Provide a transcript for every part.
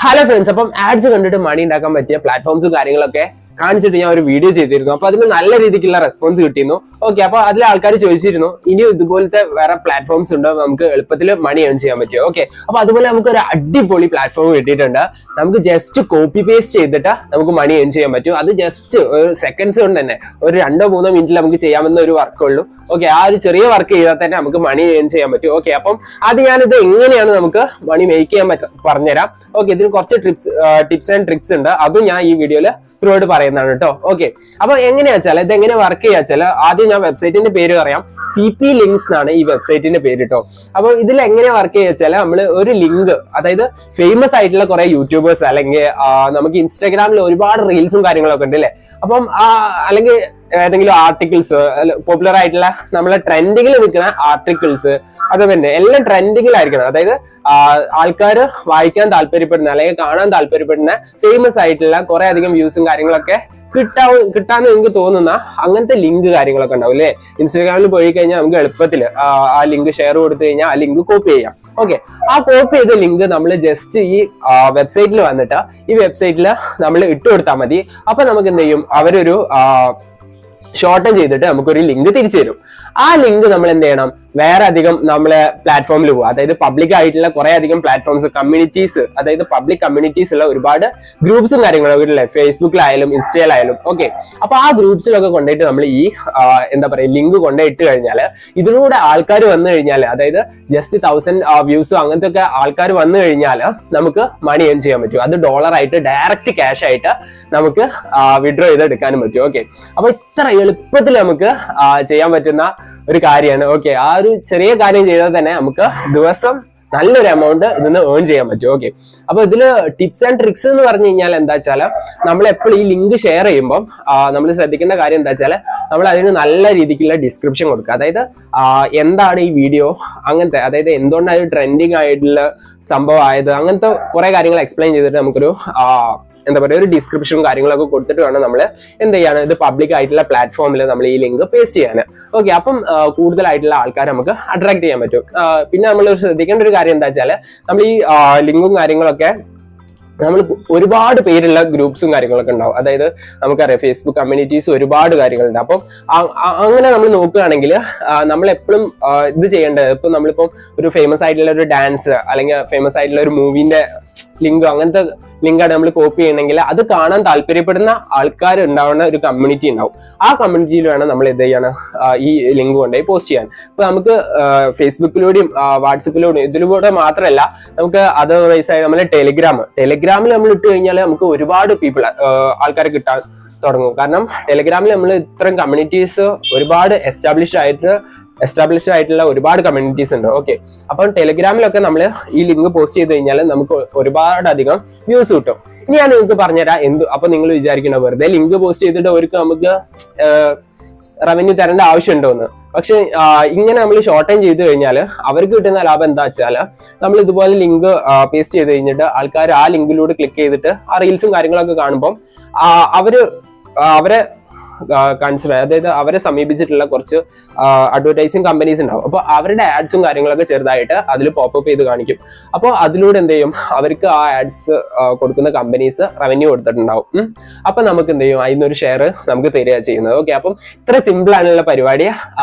Hello friends, അപ്പം ads കണ്ടിട്ട് മണി ഉണ്ടാക്കാൻ പറ്റിയ പ്ലാറ്റ്ഫോംസും കാര്യങ്ങളൊക്കെ കാണിച്ചിട്ട് ഞാൻ ഒരു വീഡിയോ ചെയ്തിരുന്നു. അപ്പൊ അതിന് നല്ല രീതിക്കുള്ള റെസ്പോൺസ് കിട്ടിയിരുന്നു. ഓക്കെ, അപ്പൊ അതിൽ ആൾക്കാർ ചോദിച്ചിരുന്നു ഇനിയും ഇതുപോലത്തെ വേറെ പ്ലാറ്റ്ഫോംസ് ഉണ്ടോ നമുക്ക് എളുപ്പത്തിൽ മണി ഏൺ ചെയ്യാൻ പറ്റുമോ. ഓക്കെ, അപ്പൊ അതുപോലെ നമുക്ക് ഒരു അടിപൊളി പ്ലാറ്റ്ഫോം കിട്ടിയിട്ടുണ്ട്. നമുക്ക് ജസ്റ്റ് കോപ്പി പേസ്റ്റ് ചെയ്തിട്ട് നമുക്ക് മണി ഏൺ ചെയ്യാൻ പറ്റും. അത് ജസ്റ്റ് ഒരു സെക്കൻഡ്സ് കൊണ്ട് തന്നെ ഒരു 2-3 മിനിറ്റിൽ നമുക്ക് ചെയ്യാവുന്ന ഒരു വർക്കേ ഉള്ളൂ. ഓക്കെ, ആ ഒരു ചെറിയ വർക്ക് ചെയ്താൽ തന്നെ നമുക്ക് മണി ഏൺ ചെയ്യാൻ പറ്റും. ഓക്കെ, അപ്പം അത് ഞാനിത് എങ്ങനെയാണ് നമുക്ക് മണി മേക്ക് ചെയ്യാൻ പറഞ്ഞുതരാം. ഓക്കെ, ഇതിന് കുറച്ച് ടിപ്സ് ആൻഡ് ട്രിക്സ് ഉണ്ട്, അതും ഞാൻ ഈ വീഡിയോയിൽ ത്രൂ ആയിട്ട് പറയുന്നതാണ് കേട്ടോ. ഓക്കെ, അപ്പൊ എങ്ങനെയാ വെച്ചാൽ ഇത് എങ്ങനെ വർക്ക് ചെയ്യാ വെച്ചാൽ ആദ്യം ഞാൻ വെബ്സൈറ്റിന്റെ പേര് പറയാം. CP Links എന്നാണ് ഈ വെബ്സൈറ്റിന്റെ പേര് കേട്ടോ. അപ്പൊ ഇതിൽ എങ്ങനെ വർക്ക് ചെയ്യാ വെച്ചാൽ നമ്മൾ ഒരു ലിങ്ക്, അതായത് ഫേമസ് ആയിട്ടുള്ള കുറെ യൂട്യൂബേഴ്സ് അല്ലെങ്കിൽ നമുക്ക് ഇൻസ്റ്റാഗ്രാമിൽ ഒരുപാട് റീൽസും കാര്യങ്ങളൊക്കെ ഉണ്ട് അല്ലെ. അപ്പം അല്ലെങ്കിൽ ഏതെങ്കിലും ആർട്ടിക്കിൾസ്, പോപ്പുലർ ആയിട്ടുള്ള നമ്മളെ ട്രെൻഡിങ്ങിൽ നിൽക്കുന്ന ആർട്ടിക്കിൾസ്, അതുപോലെ എല്ലാം ട്രെൻഡിങ്ങിലായിരിക്കണം. അതായത് ആൾക്കാർ വായിക്കാൻ താല്പര്യപ്പെടുന്ന അല്ലെങ്കിൽ കാണാൻ താല്പര്യപ്പെടുന്ന ഫേമസ് ആയിട്ടുള്ള കുറെ അധികം വ്യൂസും കാര്യങ്ങളൊക്കെ കിട്ടാന്ന് എനിക്ക് തോന്നുന്ന അങ്ങനത്തെ ലിങ്ക് കാര്യങ്ങളൊക്കെ ഉണ്ടാവും അല്ലെ. ഇൻസ്റ്റാഗ്രാമിൽ പോയി കഴിഞ്ഞാൽ നമുക്ക് എളുപ്പത്തിൽ ആ ലിങ്ക് ഷെയർ കൊടുത്തു കഴിഞ്ഞാൽ ആ ലിങ്ക് കോപ്പി ചെയ്യാം. ഓക്കെ, ആ കോപ്പി ചെയ്ത ലിങ്ക് നമ്മൾ ജസ്റ്റ് ഈ വെബ്സൈറ്റിൽ വന്നിട്ട് ഈ വെബ്സൈറ്റിൽ നമ്മൾ ഇട്ട് കൊടുത്താൽ മതി. അപ്പൊ നമുക്ക് എന്ത് ചെയ്യും, അവരൊരു ഷോർട്ടൻ ചെയ്തിട്ട് നമുക്കൊരു ലിങ്ക് തിരിച്ചു തരും. ആ ലിങ്ക് നമ്മൾ എന്ത് ചെയ്യണം, വേറെ അധികം നമ്മളെ പ്ലാറ്റ്ഫോമിൽ പോകും. അതായത് പബ്ലിക് ആയിട്ടുള്ള കുറെ അധികം പ്ലാറ്റ്ഫോംസ്, കമ്മ്യൂണിറ്റീസ്, അതായത് പബ്ലിക് കമ്മ്യൂണിറ്റീസ് ഉള്ള ഒരുപാട് ഗ്രൂപ്പ്സും കാര്യങ്ങളും ഇല്ലേ, ഫേസ്ബുക്കിലായാലും ഇൻസ്റ്റയിലായാലും. ഓക്കെ, അപ്പൊ ആ ഗ്രൂപ്പ്സിലൊക്കെ കൊണ്ടുപോയിട്ട് നമ്മൾ ഈ എന്താ പറയുക ലിങ്ക് കൊണ്ടുപോയിട്ട് കഴിഞ്ഞാൽ ഇതിലൂടെ ആൾക്കാർ വന്നു കഴിഞ്ഞാൽ, അതായത് ജസ്റ്റ് 1000 വ്യൂസോ അങ്ങനത്തെ ഒക്കെ ആൾക്കാർ വന്നു കഴിഞ്ഞാൽ നമുക്ക് മണി ഏൺ ചെയ്യാൻ പറ്റും. അത് ഡോളറായിട്ട് ഡയറക്റ്റ് ക്യാഷ് ആയിട്ട് നമുക്ക് വിഡ്രോ ചെയ്തെടുക്കാനും പറ്റും. ഓക്കെ, അപ്പൊ ഇത്ര എളുപ്പത്തിൽ നമുക്ക് ചെയ്യാൻ പറ്റുന്ന ഒരു കാര്യമാണ്. ഓക്കെ, ആ ഒരു ചെറിയ കാര്യം ചെയ്താൽ തന്നെ നമുക്ക് ദിവസം നല്ലൊരു എമൗണ്ട് ഇതിന് ഏൺ ചെയ്യാൻ പറ്റും. ഓക്കെ, അപ്പൊ ഇതില് ടിപ്സ് ആൻഡ് ട്രിക്സ് എന്ന് പറഞ്ഞു കഴിഞ്ഞാൽ എന്താ വെച്ചാൽ നമ്മൾ എപ്പോഴും ഈ ലിങ്ക് ഷെയർ ചെയ്യുമ്പോൾ നമ്മൾ ശ്രദ്ധിക്കേണ്ട കാര്യം എന്താ വെച്ചാൽ നമ്മൾ അതിന് നല്ല രീതിക്കുള്ള ഡിസ്ക്രിപ്ഷൻ കൊടുക്കുക. അതായത് എന്താണ് ഈ വീഡിയോ, അങ്ങനത്തെ, അതായത് എന്തുകൊണ്ടാണ് ട്രെൻഡിങ് ആയിട്ടുള്ള സംഭവം ആയത്, അങ്ങനത്തെ കുറെ കാര്യങ്ങൾ എക്സ്പ്ലെയിൻ ചെയ്തിട്ട് നമുക്കൊരു എന്താ പറയുക ഒരു ഡിസ്ക്രിപ്ഷനും കാര്യങ്ങളൊക്കെ കൊടുത്തിട്ട് വേണം നമ്മൾ എന്ത് ചെയ്യാണ്, ഇത് പബ്ലിക് ആയിട്ടുള്ള പ്ലാറ്റ്ഫോമിൽ നമ്മൾ ഈ ലിങ്ക് പേസ്റ്റ് ചെയ്യാൻ. ഓക്കെ, അപ്പം കൂടുതലായിട്ടുള്ള ആൾക്കാരെ നമുക്ക് അട്രാക്ട് ചെയ്യാൻ പറ്റും. പിന്നെ നമ്മൾ ശ്രദ്ധിക്കേണ്ട ഒരു കാര്യം എന്താ വെച്ചാൽ നമ്മൾ ഈ ലിങ്കും കാര്യങ്ങളൊക്കെ നമ്മൾ ഒരുപാട് പേരുള്ള ഗ്രൂപ്പ്സും കാര്യങ്ങളൊക്കെ ഉണ്ടാവും. അതായത് നമുക്കറിയാം ഫേസ്ബുക്ക് കമ്മ്യൂണിറ്റീസ് ഒരുപാട് കാര്യങ്ങളുണ്ട്. അപ്പം അങ്ങനെ നമ്മൾ നോക്കുകയാണെങ്കിൽ നമ്മൾ എപ്പോഴും ഇത് ചെയ്യേണ്ടത്, ഇപ്പം നമ്മളിപ്പം ഒരു ഫേമസ് ആയിട്ടുള്ള ഒരു ഡാൻസ് അല്ലെങ്കിൽ ഫേമസ് ആയിട്ടുള്ള ഒരു മൂവിന്റെ ലിങ്ക്, അങ്ങനത്തെ ലിങ്കാണ് നമ്മൾ കോപ്പി ചെയ്യണമെങ്കിൽ അത് കാണാൻ താല്പര്യപ്പെടുന്ന ആൾക്കാർ ഉണ്ടാവുന്ന ഒരു കമ്മ്യൂണിറ്റി ഉണ്ടാവും. ആ കമ്മ്യൂണിറ്റിയിൽ വേണം നമ്മൾ എന്ത് ചെയ്യണം, ഈ ലിങ്ക് കൊണ്ടുപോയി പോസ്റ്റ് ചെയ്യാൻ. ഇപ്പൊ നമുക്ക് ഫേസ്ബുക്കിലൂടെയും വാട്സപ്പിലൂടെയും ഇതിലൂടെ മാത്രമല്ല നമുക്ക് അതർവൈസ് ആയി നമ്മൾ ടെലിഗ്രാമിൽ നമ്മൾ ഇട്ട് കഴിഞ്ഞാൽ നമുക്ക് ഒരുപാട് ആൾക്കാരെ കിട്ടാൻ തുടങ്ങും. കാരണം ടെലിഗ്രാമിൽ നമ്മൾ ഇത്തരം കമ്മ്യൂണിറ്റീസ് ഒരുപാട് എസ്റ്റാബ്ലിഷ്ഡ് ആയിട്ടുള്ള ഒരുപാട് കമ്മ്യൂണിറ്റീസ് ഉണ്ട്. ഓക്കെ, അപ്പം ടെലിഗ്രാമിലൊക്കെ നമ്മൾ ഈ ലിങ്ക് പോസ്റ്റ് ചെയ്ത് കഴിഞ്ഞാൽ നമുക്ക് ഒരുപാട് അധികം വ്യൂസ് കിട്ടും. ഇനി ഞാൻ നിങ്ങൾക്ക് പറഞ്ഞുതരാം അപ്പൊ നിങ്ങൾ വിചാരിക്കണം വെറുതെ ലിങ്ക് പോസ്റ്റ് ചെയ്തിട്ട് അവർക്ക് നമുക്ക് റവന്യൂ തരേണ്ട ആവശ്യമുണ്ടോ എന്ന്. പക്ഷെ ഇങ്ങനെ നമ്മൾ ഷോർട്ട് ടൈം ചെയ്ത് കഴിഞ്ഞാൽ അവർക്ക് കിട്ടുന്ന ലാഭം എന്താ വെച്ചാൽ നമ്മൾ ഇതുപോലെ ലിങ്ക് പേസ്റ്റ് ചെയ്ത് കഴിഞ്ഞിട്ട് ആൾക്കാർ ആ ലിങ്കിലൂടെ ക്ലിക്ക് ചെയ്തിട്ട് ആ റീൽസും കാര്യങ്ങളൊക്കെ കാണുമ്പോൾ അവരെ കൺസിഡർ, അതായത് അവരെ സമീപിച്ചിട്ടുള്ള കുറച്ച് അഡ്വർടൈസിങ് കമ്പനീസ് ഉണ്ടാവും. അപ്പോൾ അവരുടെ ആഡ്സും കാര്യങ്ങളൊക്കെ ചെറുതായിട്ട് അതിൽ പോപ്പപ്പ് ചെയ്ത് കാണിക്കും. അപ്പോൾ അതിലൂടെ എന്ത് ചെയ്യും, അവർക്ക് ആ ആഡ്സ് കൊടുക്കുന്ന കമ്പനീസ് റവന്യൂ കൊടുത്തിട്ടുണ്ടാവും. അപ്പൊ നമുക്ക് എന്ത് ചെയ്യും, അതിനൊരു ഷെയർ നമുക്ക് തരിക ചെയ്യുന്നത്. ഓക്കെ, അപ്പം ഇത്ര സിമ്പിൾ ആണുള്ള പരിപാടി.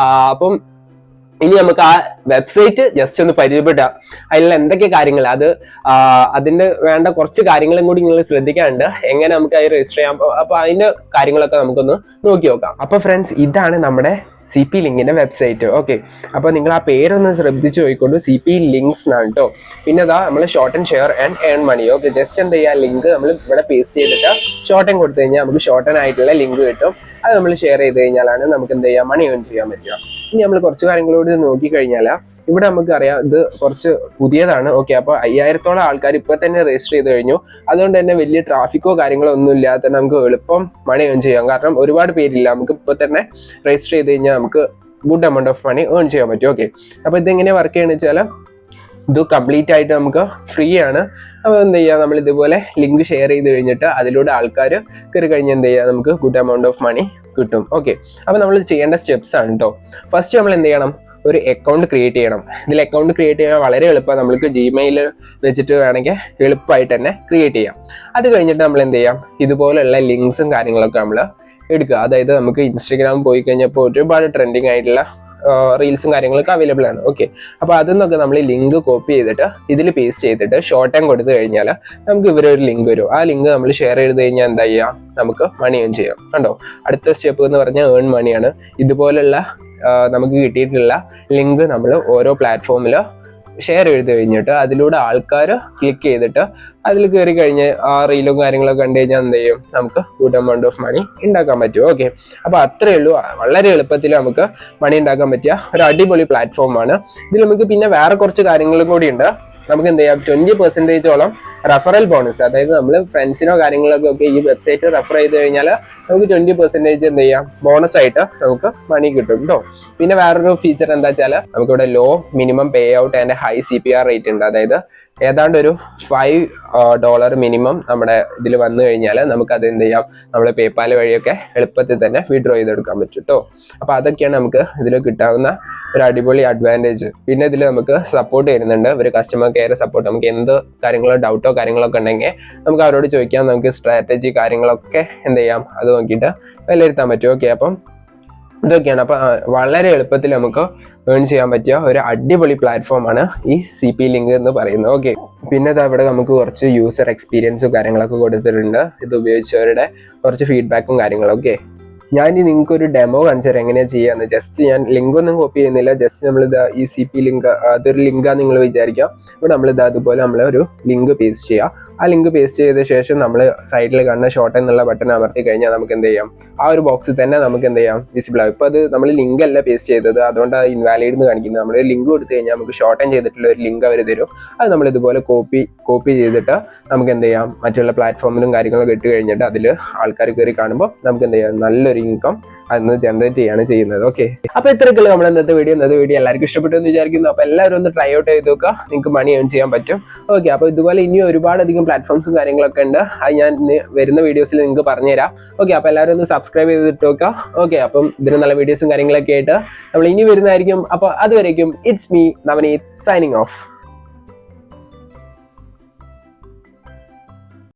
അപ്പം ഇനി നമുക്ക് ആ വെബ്സൈറ്റ് ജസ്റ്റ് ഒന്ന് പരിചയപ്പെടാം. അതിലുള്ള എന്തൊക്കെ കാര്യങ്ങൾ, അതിന്റെ വേണ്ട കുറച്ച് കാര്യങ്ങളും കൂടി നിങ്ങൾ ശ്രദ്ധിക്കാനുണ്ട്. എങ്ങനെ നമുക്ക് അത് രജിസ്റ്റർ ചെയ്യാം, അപ്പൊ അതിന്റെ കാര്യങ്ങളൊക്കെ നമുക്കൊന്ന് നോക്കി നോക്കാം. അപ്പൊ ഫ്രണ്ട്സ്, ഇതാണ് നമ്മുടെ CP ലിങ്കിന്റെ വെബ്സൈറ്റ്. ഓക്കെ, അപ്പൊ നിങ്ങൾ ആ പേരൊന്ന് ശ്രദ്ധിച്ചു പോയിക്കൊണ്ട് CP Links എന്നാണ് കേട്ടോ. പിന്നെ അതാ നമ്മൾ short and share and earn money. Okay, just എന്ത് ചെയ്യുക, ലിങ്ക് നമ്മൾ ഇവിടെ പേസ്റ്റ് ചെയ്തിട്ട് ഷോർട്ട് ആൻഡ് കൊടുത്തു കഴിഞ്ഞാൽ നമുക്ക് ഷോർട്ട് ആയിട്ടുള്ള ലിങ്ക് കിട്ടും. അത് നമ്മൾ ഷെയർ ചെയ്ത് കഴിഞ്ഞാലാണ് നമുക്ക് എന്ത് ചെയ്യാം, മണി ഏൺ ചെയ്യാൻ പറ്റുക. ഇനി നമ്മൾ കുറച്ച് കാര്യങ്ങളോട് നോക്കിക്കഴിഞ്ഞാൽ ഇവിടെ നമുക്ക് അറിയാം ഇത് കുറച്ച് പുതിയതാണ്. ഓക്കെ, അപ്പോൾ 5000-ഓളം ആൾക്കാർ ഇപ്പൊ തന്നെ രജിസ്റ്റർ ചെയ്ത് കഴിഞ്ഞു. അതുകൊണ്ട് തന്നെ വലിയ ട്രാഫിക്കോ കാര്യങ്ങളോ ഒന്നും ഇല്ലാതെ നമുക്ക് എളുപ്പം മണി ഏൺ ചെയ്യാം. കാരണം ഒരുപാട് പേരില്ല, നമുക്ക് ഇപ്പൊ തന്നെ രജിസ്റ്റർ ചെയ്ത് കഴിഞ്ഞാൽ നമുക്ക് good amount of money earn ചെയ്യാൻ പറ്റും. ഓക്കെ, അപ്പൊ ഇതെങ്ങനെ വർക്ക് ചെയ്യണമെന്ന് വെച്ചാൽ ഇത് കംപ്ലീറ്റ് ആയിട്ട് നമുക്ക് ഫ്രീ ആണ്. അപ്പോൾ എന്ത് ചെയ്യുക, നമ്മൾ ഇതുപോലെ ലിങ്ക് ഷെയർ ചെയ്ത് കഴിഞ്ഞിട്ട് അതിലൂടെ ആൾക്കാർ കയറി കഴിഞ്ഞാൽ എന്ത് ചെയ്യുക, നമുക്ക് ഗുഡ് എമൗണ്ട് ഓഫ് മണി കിട്ടും. ഓക്കെ, അപ്പോൾ നമ്മൾ ചെയ്യേണ്ട സ്റ്റെപ്സ് ആണ് കേട്ടോ. ഫസ്റ്റ് നമ്മൾ എന്ത് ചെയ്യണം, ഒരു അക്കൗണ്ട് ക്രിയേറ്റ് ചെയ്യണം. ഇതിൽ അക്കൗണ്ട് ക്രിയേറ്റ് ചെയ്യാൻ വളരെ എളുപ്പമാണ്. നമുക്ക് ജിമെയിൽ വെച്ചിട്ട് വേണമെങ്കിൽ എളുപ്പമായിട്ട് തന്നെ ക്രിയേറ്റ് ചെയ്യാം. അത് കഴിഞ്ഞിട്ട് നമ്മൾ എന്ത് ചെയ്യാം, ഇതുപോലെയുള്ള ലിങ്ക്സും കാര്യങ്ങളൊക്കെ നമ്മൾ എടുക്കുക. അതായത് നമുക്ക് ഇൻസ്റ്റഗ്രാം പോയി കഴിഞ്ഞപ്പോൾ ഒരുപാട് ട്രെൻഡിങ് ആയിട്ടുള്ള റീൽസും കാര്യങ്ങളൊക്കെ അവൈലബിൾ ആണ്. ഓക്കെ, അപ്പോൾ അതിന്നൊക്കെ നമ്മൾ ലിങ്ക് കോപ്പി ചെയ്തിട്ട് ഇതിൽ പേസ്റ്റ് ചെയ്തിട്ട് ഷോർട്ട് ടൈം കൊടുത്തു കഴിഞ്ഞാൽ നമുക്ക് ഇവരൊരു ലിങ്ക് വരും. ആ ലിങ്ക് നമ്മൾ ഷെയർ ചെയ്ത് കഴിഞ്ഞാൽ എന്താ ചെയ്യുക, നമുക്ക് മണി ഏൺ ചെയ്യാം. കണ്ടോ, അടുത്ത സ്റ്റെപ്പ് എന്ന് പറഞ്ഞാൽ ഏൺ മണിയാണ്. ഇതുപോലുള്ള നമുക്ക് കിട്ടിയിട്ടുള്ള ലിങ്ക് നമ്മൾ ഓരോ പ്ലാറ്റ്ഫോമിൽ ഷെയർ ചെയ്ത് കഴിഞ്ഞിട്ട് അതിലൂടെ ആൾക്കാർ ക്ലിക്ക് ചെയ്തിട്ട് അതിൽ കയറി കഴിഞ്ഞ് ആ റീലും കാര്യങ്ങളൊക്കെ കണ്ടു കഴിഞ്ഞാൽ എന്ത് ചെയ്യും, നമുക്ക് ഗുഡ് എമൗണ്ട് ഓഫ് മണി ഉണ്ടാക്കാൻ പറ്റും. ഓക്കെ, അപ്പോൾ അത്രയേ ഉള്ളൂ. വളരെ എളുപ്പത്തിൽ നമുക്ക് മണി ഉണ്ടാക്കാൻ പറ്റിയ ഒരു അടിപൊളി പ്ലാറ്റ്ഫോമാണ്. ഇതിൽ നമുക്ക് പിന്നെ വേറെ കുറച്ച് കാര്യങ്ങളും കൂടി ഉണ്ട്. നമുക്ക് എന്ത് ചെയ്യാം, 20% റെഫറൽ ബോണസ്, അതായത് നമ്മൾ ഫ്രണ്ട്സിനോ കാര്യങ്ങളൊക്കെ ഈ വെബ്സൈറ്റ് റെഫർ ചെയ്ത് കഴിഞ്ഞാൽ നമുക്ക് 20% എന്ത് ചെയ്യാം, ബോണസ് ആയിട്ട് നമുക്ക് മണി കിട്ടും കേട്ടോ. പിന്നെ വേറൊരു ഫീച്ചർ എന്താ വെച്ചാൽ നമുക്കിവിടെ low minimum pay out and high CPR rate ഉണ്ട്. അതായത് ഏതാണ്ട് ഒരു $5 മിനിമം നമ്മുടെ ഇതിൽ വന്നു കഴിഞ്ഞാൽ നമുക്ക് അത് എന്ത് ചെയ്യാം, നമ്മൾ പേപ്പാൽ വഴിയൊക്കെ എളുപ്പത്തിൽ തന്നെ വിഡ്രോ ചെയ്തെടുക്കാൻ പറ്റും കേട്ടോ. അപ്പോൾ അതൊക്കെയാണ് നമുക്ക് ഇതിൽ കിട്ടാവുന്ന ഒരു അടിപൊളി അഡ്വാൻറ്റേജ്. പിന്നെ ഇതിൽ നമുക്ക് സപ്പോർട്ട് വരുന്നുണ്ട്, ഒരു കസ്റ്റമർ കെയർ സപ്പോർട്ട്. നമുക്ക് എന്ത് കാര്യങ്ങളോ ഡൗട്ടോ കാര്യങ്ങളൊക്കെ ഉണ്ടെങ്കിൽ നമുക്ക് അവരോട് ചോദിക്കാം. നമുക്ക് സ്ട്രാറ്റജി കാര്യങ്ങളൊക്കെ എന്ത് ചെയ്യാം, അത് നോക്കിയിട്ട് വിലയിരുത്താൻ പറ്റും. ഓക്കെ, അപ്പം ഇതൊക്കെയാണ്. അപ്പം വളരെ എളുപ്പത്തിൽ നമുക്ക് ഏൺ ചെയ്യാൻ പറ്റിയ ഒരു അടിപൊളി പ്ലാറ്റ്ഫോമാണ് ഈ CP ലിങ്ക് എന്ന് പറയുന്നത്. ഓക്കെ, പിന്നെ അവിടെ നമുക്ക് കുറച്ച് യൂസർ എക്സ്പീരിയൻസും കാര്യങ്ങളൊക്കെ കൊടുത്തിട്ടുണ്ട്. ഇത് ഉപയോഗിച്ചവരുടെ കുറച്ച് ഫീഡ്ബാക്കും കാര്യങ്ങളൊക്കെ. ഞാൻ നിങ്ങൾക്ക് ഒരു ഡെമോ കാണിച്ചു തരാം എങ്ങനെയാണ് ചെയ്യാന്ന്. ജസ്റ്റ് ഞാൻ ലിങ്ക് ഒന്നും കോപ്പി ചെയ്യുന്നില്ല, ജസ്റ്റ് നമ്മളിത് ഈ CP ലിങ്ക് അതൊരു ലിങ്കാന്ന് നിങ്ങൾ വിചാരിക്കാം. ഇവിടെ നമ്മളിത് അതുപോലെ നമ്മളൊരു ലിങ്ക് പേസ്റ്റ് ചെയ്യുക. ആ ലിങ്ക് പേസ്റ്റ് ചെയ്ത ശേഷം നമ്മൾ സൈഡിൽ കാണുന്ന ഷോർട്ട് എന്നുള്ള ബട്ടൺ അമർത്തി കഴിഞ്ഞാൽ നമുക്ക് എന്ത് ചെയ്യാം, ആ ഒരു ബോക്സിൽ തന്നെ നമുക്ക് എന്ത് ചെയ്യാം, വിസിബിൾ ആവും. ഇപ്പോൾ അത് നമ്മൾ ലിങ്ക് അല്ല പേസ്റ്റ് ചെയ്തത്, അതുകൊണ്ട് അത് ഇൻവാലിഡ് എന്ന് കാണിക്കുന്നത്. നമ്മൾ ലിങ്ക് കൊടുത്തു കഴിഞ്ഞാൽ നമുക്ക് ഷോർട്ട് ചെയ്തിട്ടുള്ള ഒരു ലിങ്ക് അവർ തരും. അത് നമ്മൾ ഇതുപോലെ കോപ്പി ചെയ്തിട്ട് നമുക്ക് എന്ത് ചെയ്യാം, മറ്റുള്ള പ്ലാറ്റ്ഫോമിലും കാര്യങ്ങളൊക്കെ ഇട്ട് കഴിഞ്ഞിട്ട് അതിൽ ആൾക്കാർ കയറി കാണുമ്പോൾ നമുക്ക് എന്ത് ചെയ്യാം, നല്ലൊരു ഇൻകം അതിന് ജനറേറ്റ് ചെയ്യാണ് ചെയ്യുന്നത്. ഓക്കെ, അപ്പോൾ ഇത്രയൊക്കെയുള്ള നമ്മുടെ ഇന്നത്തെ വീഡിയോ എല്ലാവർക്കും ഇഷ്ടപ്പെട്ടു എന്ന് വിചാരിക്കുന്നു. അപ്പോൾ എല്ലാവരും ഒന്ന് ട്രൈ ഔട്ട് ചെയ്ത് നോക്കുക, നിങ്ങൾക്ക് മണി ഏൺ ചെയ്യാൻ പറ്റും. ഓക്കെ, അപ്പോൾ ഇതുപോലെ ഇനിയും ഒരുപാടധികം പ്ലാറ്റ്ഫോംസും കാര്യങ്ങളൊക്കെ ഉണ്ട്. അത് ഞാൻ വരുന്ന വീഡിയോസിൽ നിങ്ങൾക്ക് പറഞ്ഞുതരാം. ഓക്കെ, അപ്പോൾ എല്ലാവരും ഒന്ന് സബ്സ്ക്രൈബ് ചെയ്തിട്ട് നോക്കുക. ഓക്കെ, അപ്പം ഇതിന് നല്ല വീഡിയോസും കാര്യങ്ങളൊക്കെ ആയിട്ട് നമ്മൾ ഇനി വരുന്നതായിരിക്കും. അപ്പോൾ അതുവരേക്കും it's me Navneet signing of.